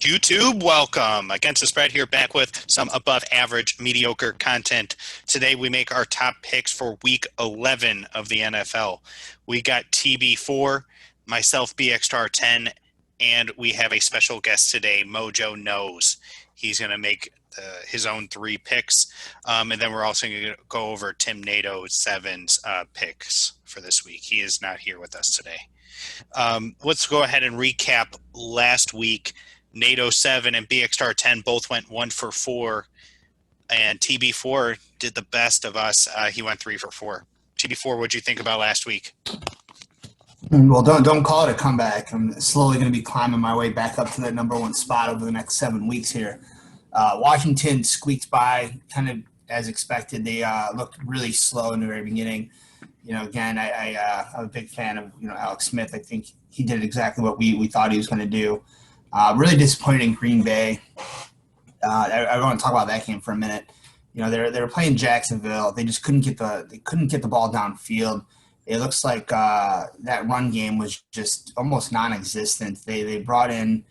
YouTube, welcome. Against the Spread here, back with some above average, mediocre content. Today we make our top picks for week 11 of the NFL. We got TB4, myself BXstar10, and we have a special guest today, Mojo Knows. He's going to make his own three picks, and then we're also going to go over Tim Nato's Seven's picks for this week. He is not here with us today. Let's go ahead and recap last week. NATO 7 and BXstar10 both went 1 for 4, and TB4 did the best of us. He went 3 for 4. TB4, what'd you think about last week? Well, don't call it a comeback. I'm slowly going to be climbing my way back up to that number one spot over the next 7 weeks here. Washington squeaked by, kind of as expected. They looked really slow in the very beginning. Again, I'm a big fan of Alex Smith. I think he did exactly what we thought he was going to do. Really disappointed in Green Bay. I want to talk about that game for a minute. They were playing Jacksonville. They just couldn't get the ball downfield. It looks like that run game was just almost non-existent. They brought in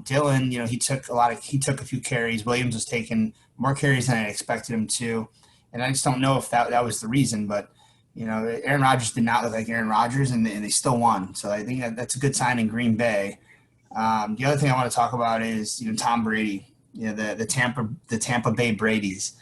Dillon. He took a few carries. Williams was taking more carries than I expected him to, and I just don't know if that was the reason. But Aaron Rodgers did not look like Aaron Rodgers, and they still won. So I think that's a good sign in Green Bay. The other thing I want to talk about is Tom Brady, the Tampa Bay Brady's.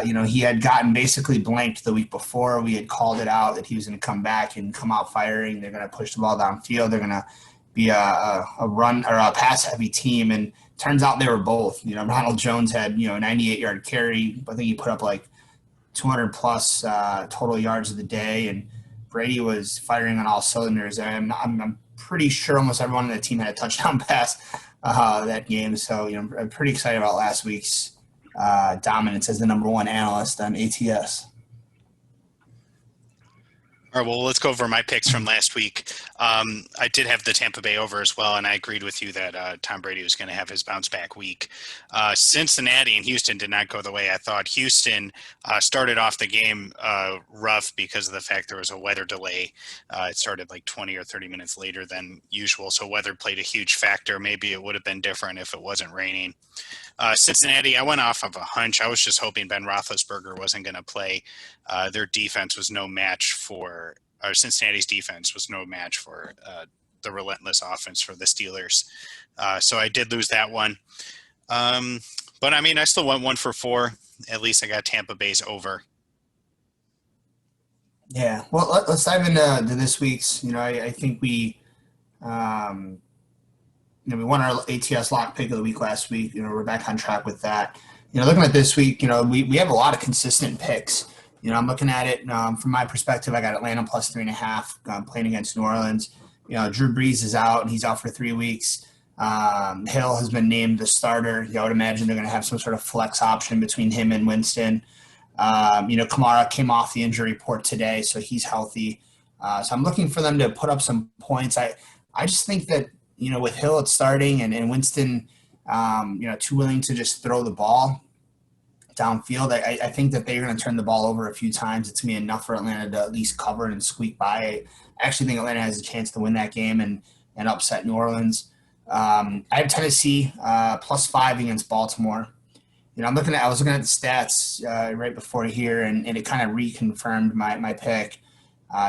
He had gotten basically blanked the week before. We had called it out that he was going to come back and come out firing. They're going to push the ball downfield. They're going to be a run or a pass heavy team, and turns out they were both. Ronald Jones had 98-yard carry. I think he put up like 200 plus total yards of the day, and Brady was firing on all cylinders. I'm pretty sure almost everyone on the team had a touchdown pass that game. So, I'm pretty excited about last week's dominance as the number one analyst on ATS. All right, well, let's go over my picks from last week. I did have the Tampa Bay over as well, and I agreed with you that Tom Brady was going to have his bounce-back week. Cincinnati and Houston did not go the way I thought. Houston started off the game rough because of the fact there was a weather delay. It started like 20 or 30 minutes later than usual, so weather played a huge factor. Maybe it would have been different if it wasn't raining. Cincinnati, I went off of a hunch. I was just hoping Ben Roethlisberger wasn't going to play. Their defense was no match for – or Cincinnati's defense was no match for the relentless offense for the Steelers. So I did lose that one. But, I still went 1 for 4. At least I got Tampa Bay's over. Yeah. Well, let's dive into this week's. I think we we won our ATS lock pick of the week last week. We're back on track with that. Looking at this week, we have a lot of consistent picks. I'm looking at it from my perspective. I got Atlanta plus 3.5 playing against New Orleans. Drew Brees is out, and he's out for 3 weeks. Hill has been named the starter. I would imagine they're going to have some sort of flex option between him and Winston. Kamara came off the injury report today, so he's healthy. So I'm looking for them to put up some points. I just think that, with Hill at starting and Winston, too willing to just throw the ball downfield, I think that they're going to turn the ball over a few times. It's going to be enough for Atlanta to at least cover and squeak by. I actually think Atlanta has a chance to win that game and upset New Orleans. I have Tennessee plus 5 against Baltimore. I was looking at the stats right before here, and it kind of reconfirmed my pick.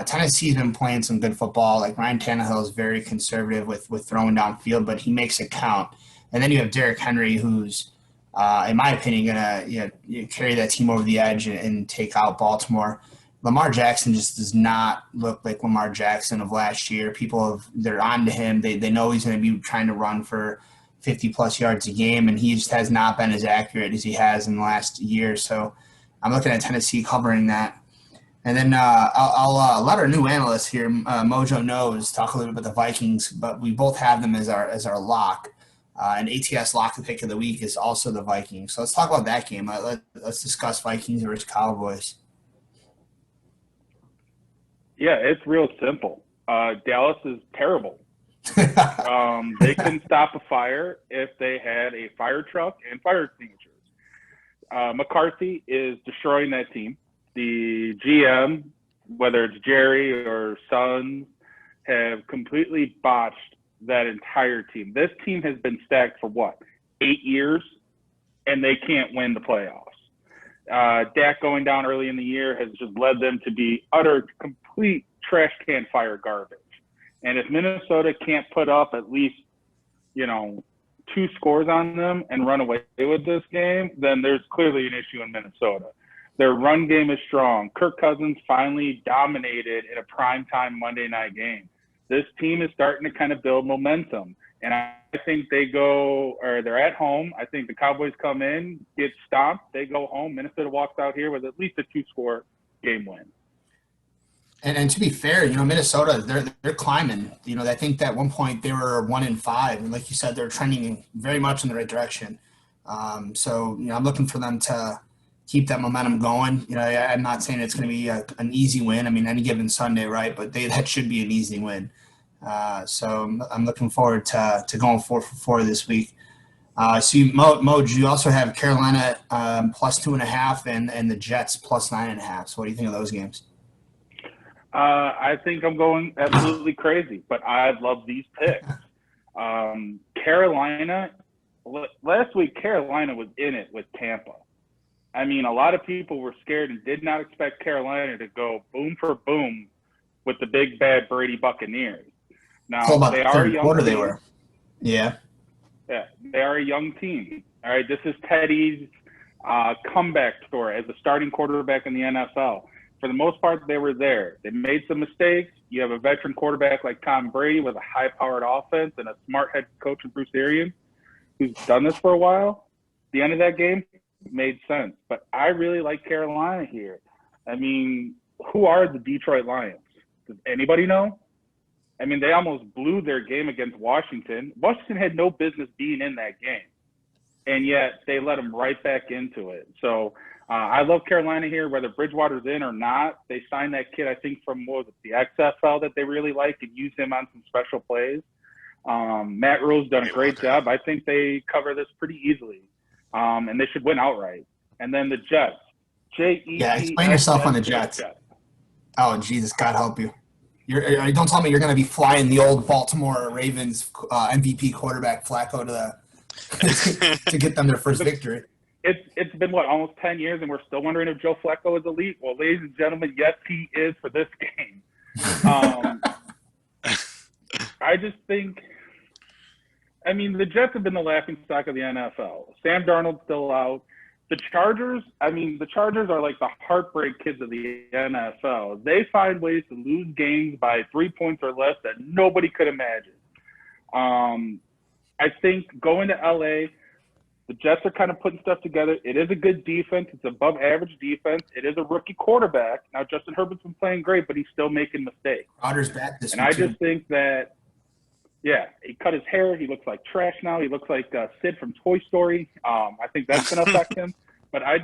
Tennessee's been playing some good football. Like Ryan Tannehill is very conservative with throwing downfield, but he makes it count. And then you have Derrick Henry, who's, in my opinion, going to carry that team over the edge and take out Baltimore. Lamar Jackson just does not look like Lamar Jackson of last year. They're on to him. They know he's going to be trying to run for 50-plus yards a game, and he just has not been as accurate as he has in the last year. So I'm looking at Tennessee covering that. And then I'll let our new analyst here, Mojo Knows, talk a little bit about the Vikings, but we both have them as our lock. And ATS lock the pick of the week is also the Vikings. So let's talk about that game. Let's discuss Vikings versus Cowboys. Yeah, it's real simple. Dallas is terrible. They couldn't stop a fire if they had a fire truck and fire extinguishers. McCarthy is destroying that team. The GM, whether it's Jerry or Sons, have completely botched that entire team. This team has been stacked for what, 8 years, and they can't win the playoffs. Dak going down early in the year has just led them to be utter, complete trash can fire garbage. And if Minnesota can't put up at least, 2 scores on them and run away with this game, then there's clearly an issue in Minnesota. Their run game is strong. Kirk Cousins finally dominated in a primetime Monday night game. This team is starting to kind of build momentum. And I think they're at home. I think the Cowboys come in, get stomped, they go home. Minnesota walks out here with at least a 2-score game win. And to be fair, Minnesota, they're climbing. I think that at one point they were 1-5, and like you said, they're trending very much in the right direction. So I'm looking for them to keep that momentum going. I'm not saying it's going to be an easy win. I mean, any given Sunday, right? But that should be an easy win. So I'm looking forward to going 4-for-4 this week. So Moj, you also have Carolina plus 2.5 and the Jets plus 9.5. So what do you think of those games? I think I'm going absolutely crazy, but I love these picks. Carolina, last week Carolina was in it with Tampa. I mean, a lot of people were scared and did not expect Carolina to go boom for boom with the big bad Brady Buccaneers. Now, they are a young team. They were. Yeah. Yeah, they are a young team. All right, this is Teddy's comeback story as a starting quarterback in the NFL. For the most part, they were there. They made some mistakes. You have a veteran quarterback like Tom Brady with a high-powered offense and a smart head coach in Bruce Arians who's done this for a while. The end of that game made sense. But I really like Carolina here. I mean, who are the Detroit Lions? Does anybody know? I mean, they almost blew their game against Washington. Washington had no business being in that game, and yet they let them right back into it. So I love Carolina here, whether Bridgewater's in or not. They signed that kid, I think, from the XFL that they really like and use him on some special plays. Matt Rule's done a great job. I think they cover this pretty easily, and they should win outright. And then the Jets. Yeah, explain yourself on the Jets. Oh, Jesus, God help you. Don't tell me you're going to be flying the old Baltimore Ravens MVP quarterback Flacco to get them their first victory. It's been, almost 10 years, and we're still wondering if Joe Flacco is elite? Well, ladies and gentlemen, yes, he is for this game. I just think – the Jets have been the laughingstock of the NFL. Sam Darnold's still out. The Chargers are like the heartbreak kids of the NFL. They find ways to lose games by 3 points or less that nobody could imagine. I think going to L.A., the Jets are kind of putting stuff together. It is a good defense. It's above average defense. It is a rookie quarterback. Now, Justin Herbert's been playing great, but he's still making mistakes. Crowder's back this week. And I just think that, he cut his hair. He looks like trash now. He looks like Sid from Toy Story. I think that's going to affect him. But I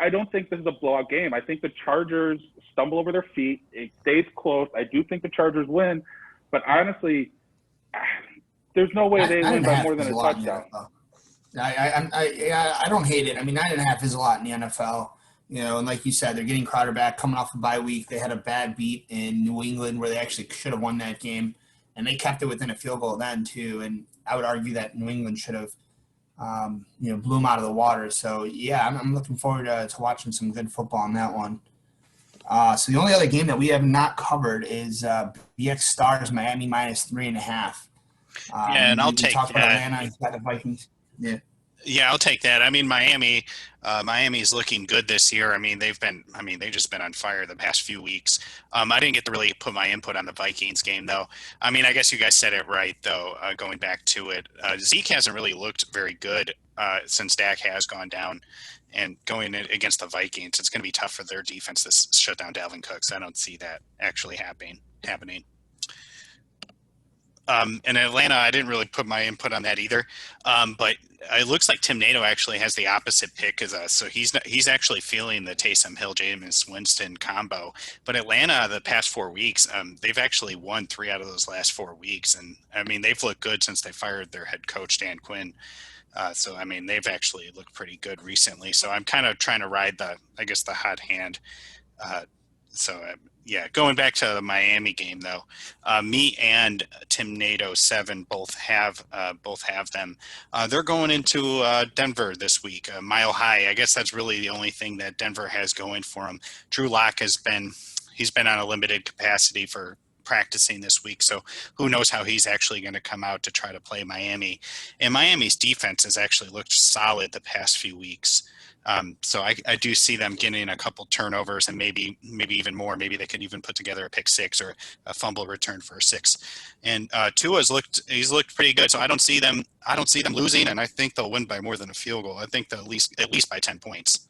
don't think this is a blowout game. I think the Chargers stumble over their feet. It stays close. I do think the Chargers win. But honestly, there's no way they win by more than a touchdown. I don't hate it. 9.5 is a lot in the NFL. And like you said, they're getting Crowder back, coming off a bye week. They had a bad beat in New England where they actually should have won that game, and they kept it within a field goal then too. And I would argue that New England should have, blew them out of the water. So yeah, I'm looking forward to watching some good football on that one. So the only other game that we have not covered is BX Stars Miami minus 3.5. And I'll take talked that. About Atlanta, he's got the Vikings. Yeah. Yeah, I'll take that. Miami's looking good this year. They've just been on fire the past few weeks. I didn't get to really put my input on the Vikings game, though. I guess you guys said it right, though, going back to it. Zeke hasn't really looked very good since Dak has gone down. And going in against the Vikings, it's going to be tough for their defense to shut down Dalvin Cook. So I don't see that actually happening. In Atlanta, I didn't really put my input on that either. But it looks like Tim Nato actually has the opposite pick as us. So he's actually feeling the Taysom Hill, Jameis Winston combo. But Atlanta, the past 4 weeks, they've actually won 3 out of those last 4 weeks. And, they've looked good since they fired their head coach, Dan Quinn. They've actually looked pretty good recently. So I'm kind of trying to ride the hot hand Yeah, going back to the Miami game though, me and Tim NATO 7 both have them. They're going into Denver this week, Mile High. I guess that's really the only thing that Denver has going for them. Drew Lock he's been on a limited capacity for practicing this week, so who knows how he's actually going to come out to try to play Miami. And Miami's defense has actually looked solid the past few weeks. So I do see them getting a couple turnovers and maybe even more. Maybe they could even put together a pick six or a fumble return for a 6. And Tua's he's looked pretty good. So I don't see them losing, and I think they'll win by more than a field goal. I think they'll at least by 10 points.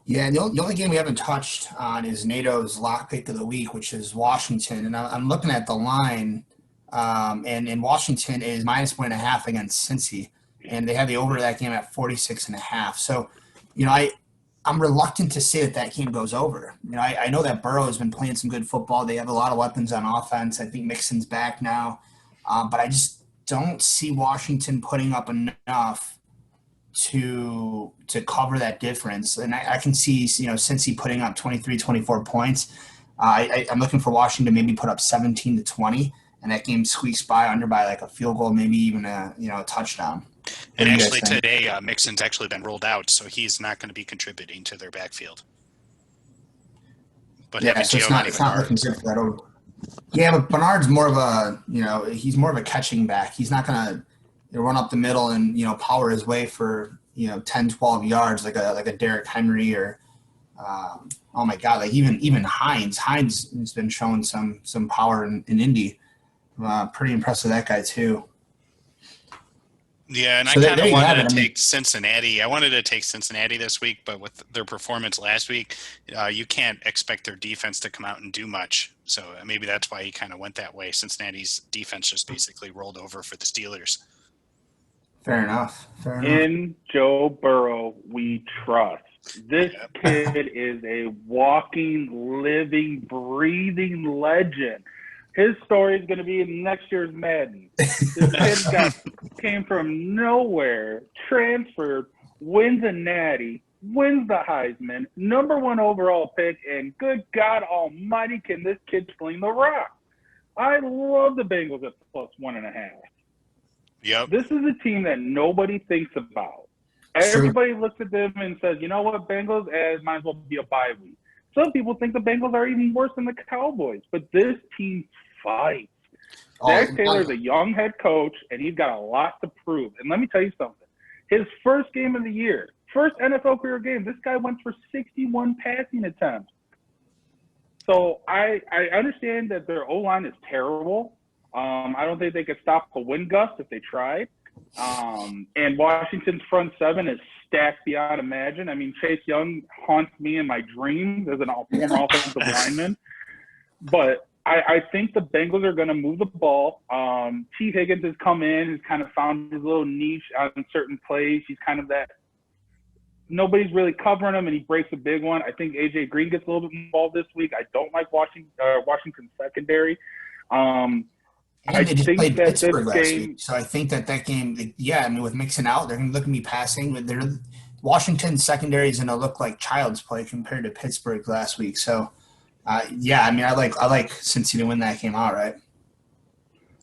Yeah, the only game we haven't touched on is NATO's lock pick of the week, which is Washington. And I'm looking at the line, and Washington is -1.5 against Cincy, and they have the over that game at 46.5. So, I'm reluctant to say that game goes over. I know that Burrow has been playing some good football. They have a lot of weapons on offense. I think Mixon's back now, but I just don't see Washington putting up enough to cover that difference. And I can see, since he putting up 23, 24 points, I'm looking for Washington to maybe put up 17 to 20, and that game squeaks under by like a field goal, maybe even a touchdown. And actually today, Mixon's actually been ruled out, so he's not going to be contributing to their backfield. But yeah, so it's not looking good for that over. Yeah, but Bernard's more of a, he's more of a catching back. He's not going to run up the middle and, power his way for, 10, 12 yards like a Derrick Henry or, oh my God, like even Hines. Hines has been showing some power in Indy. Pretty impressed with that guy too. Yeah, and so I kind of wanted to take Cincinnati. I wanted to take Cincinnati this week, but with their performance last week, you can't expect their defense to come out and do much. So maybe that's why he kind of went that way. Cincinnati's defense just basically rolled over for the Steelers. Fair enough. In Joe Burrow, we trust. This kid is a walking, living, breathing legend. His story is going to be in next year's Madden. This kid came from nowhere, transferred, wins a Natty, wins the Heisman, #1 overall pick, and good God Almighty, can this kid sling the rock? I love the Bengals at +1.5. Yep. This is a team that nobody thinks about. Everybody looks at them and says, you know what, Bengals, might as well be a bye week. Some people think the Bengals are even worse than the Cowboys, but this team fights. Zach Taylor's a young head coach, and he's got a lot to prove. And let me tell you something. His first game of the year, first NFL career game, this guy went for 61 passing attempts. So I understand that their O-line is terrible. I don't think they could stop the wind gust if they tried. And Washington's front seven is stacked beyond imagine. I mean, Chase Young haunts me in my dreams as a former offensive lineman. But I think the Bengals are going to move the ball. T. Higgins has come in, has kind of found his little niche on certain plays. He's kind of that – nobody's really covering him, and he breaks a big one. I think A.J. Green gets a little bit involved this week. I don't like Washington's secondary. And they just played Pittsburgh last week. So I think that game, with Mixon out, they're going to look at me passing. Washington's secondary is going to look like child's play compared to Pittsburgh last week. So, I like Cincy to win that game outright.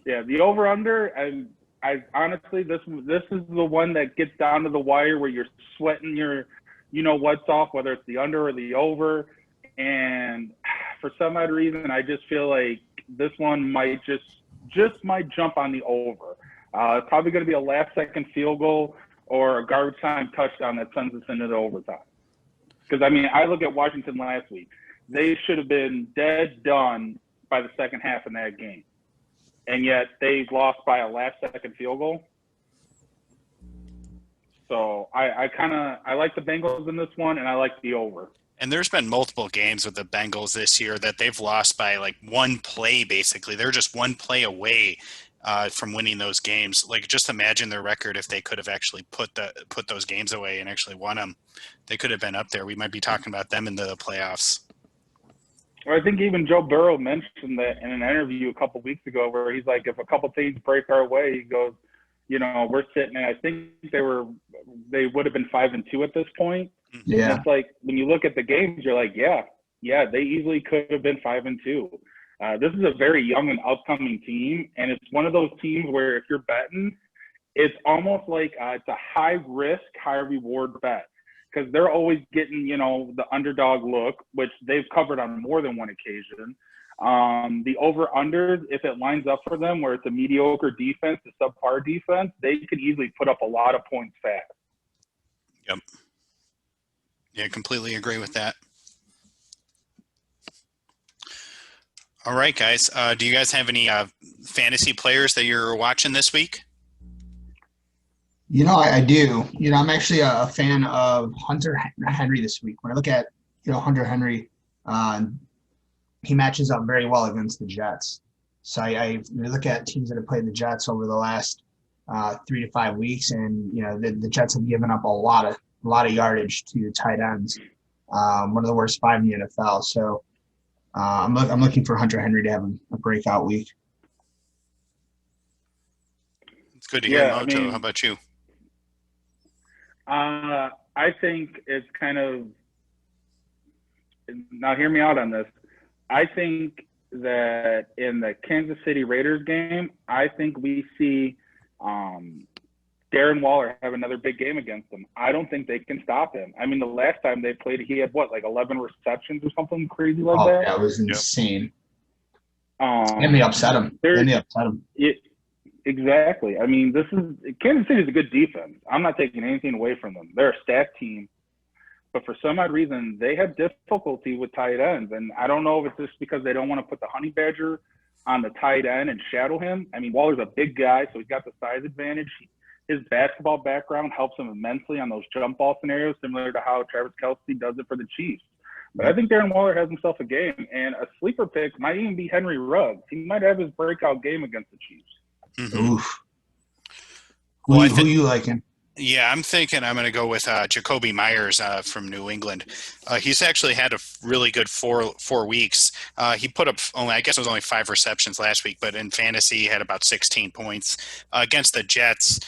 Yeah, the over-under, I honestly, this is the one that gets down to the wire where you're sweating your what's off, whether it's the under or the over. And for some odd reason, I just feel like this one might just might jump on the over. It's probably going to be a last-second field goal or a garbage time touchdown that sends us into the overtime. Because, I look at Washington last week. They should have been dead done by the second half in that game. And yet they've lost by a last-second field goal. So I like the Bengals in this one, and I like the over. And there's been multiple games with the Bengals this year that they've lost by like one play, basically. They're just one play away from winning those games. Like, just imagine their record if they could have actually put those games away and actually won them. They could have been up there. We might be talking about them in the playoffs. Well, I think even Joe Burrow mentioned that in an interview a couple weeks ago where he's like, if a couple teams break our way, he goes, we're sitting at, I think they would have been 5-2 at this point. Yeah. And it's like, when you look at the games, you're like, yeah, yeah, they easily could have been 5-2. This is a very young and upcoming team, and it's one of those teams where if you're betting, it's almost like it's a high risk, high reward bet because they're always getting, the underdog look, which they've covered on more than one occasion. The over-unders, if it lines up for them where it's a mediocre defense, a subpar defense, they could easily put up a lot of points fast. Yep. Yeah, completely agree with that. All right, guys. Do you guys have any fantasy players that you're watching this week? I do. I'm actually a fan of Hunter Henry this week. When I look at, Hunter Henry, he matches up very well against the Jets. So I look at teams that have played the Jets over the last 3 to 5 weeks, and the Jets have given up a lot of yardage to tight ends. One of the worst 5 in the NFL. So I'm looking for Hunter Henry to have a breakout week. It's good to hear, Mojo. How about you? I think it's kind of – now hear me out on this. I think that in the Kansas City Raiders game, I think we see Darren Waller have another big game against them. I don't think they can stop him. I mean, the last time they played, he had, 11 receptions or something crazy like that? That was insane. And they upset him. Exactly. I mean, Kansas City is a good defense. I'm not taking anything away from them. They're a stacked team. But for some odd reason, they have difficulty with tight ends. And I don't know if it's just because they don't want to put the honey badger on the tight end and shadow him. I mean, Waller's a big guy, so he's got the size advantage. His basketball background helps him immensely on those jump ball scenarios, similar to how Travis Kelce does it for the Chiefs. But I think Darren Waller has himself a game. And a sleeper pick might even be Henry Ruggs. He might have his breakout game against the Chiefs. Mm-hmm. Oof. Who you liking? Yeah, I'm thinking I'm going to go with Jacoby Myers from New England. He's actually had a really good four weeks. He put up I guess it was only 5 receptions last week, but in fantasy he had about 16 points. Against the Jets,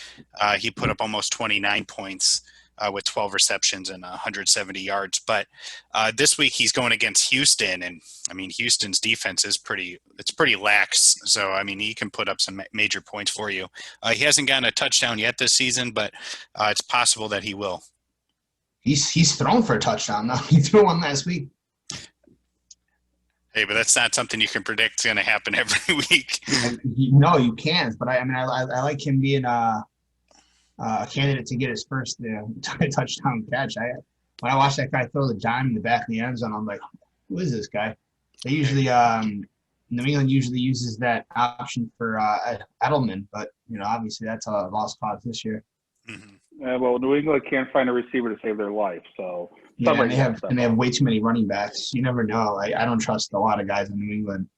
he put up almost 29 points with 12 receptions and 170 yards. But this week he's going against Houston, and I mean Houston's defense is pretty lax. So I mean he can put up some major points for you. He hasn't gotten a touchdown yet this season, but it's possible that he will. He's thrown for a touchdown now. He threw one last week. Hey, but that's not something you can predict is going to happen every week. No, you can't. But I like him being a candidate to get his first touchdown catch. When I watched that guy throw the dime in the back of the end zone, I'm like, who is this guy? They usually New England usually uses that option for Edelman, but obviously that's a lost cause this year. Mm-hmm. Well, New England can't find a receiver to save their life, so and they have way too many running backs. You never know. I don't trust a lot of guys in New England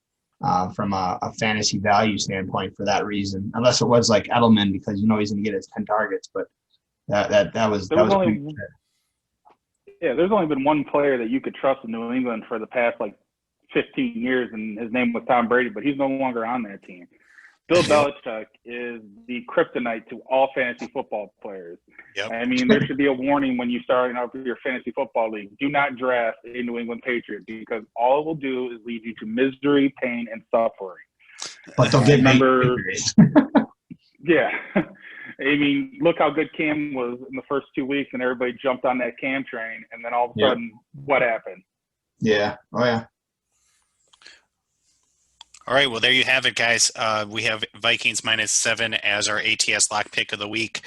from a fantasy value standpoint for that reason, unless it was like Edelman because he's going to get his 10 targets. But that was only, there's only been one player that you could trust in New England for the past 15 years, and his name was Tom Brady, but he's no longer on that team. Bill Belichick is the kryptonite to all fantasy football players. Yep. I mean, there should be a warning when you start out your fantasy football league. Do not draft a New England Patriot because all it will do is lead you to misery, pain, and suffering. But they'll get Yeah. I mean, look how good Cam was in the first 2 weeks, and everybody jumped on that Cam train, and then all of a sudden, what happened? Yeah. Oh, yeah. All right, well, there you have it, guys. We have Vikings -7 as our ATS lock pick of the week.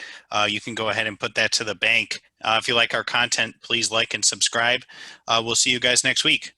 You can go ahead and put that to the bank. If you like our content, please like and subscribe. We'll see you guys next week.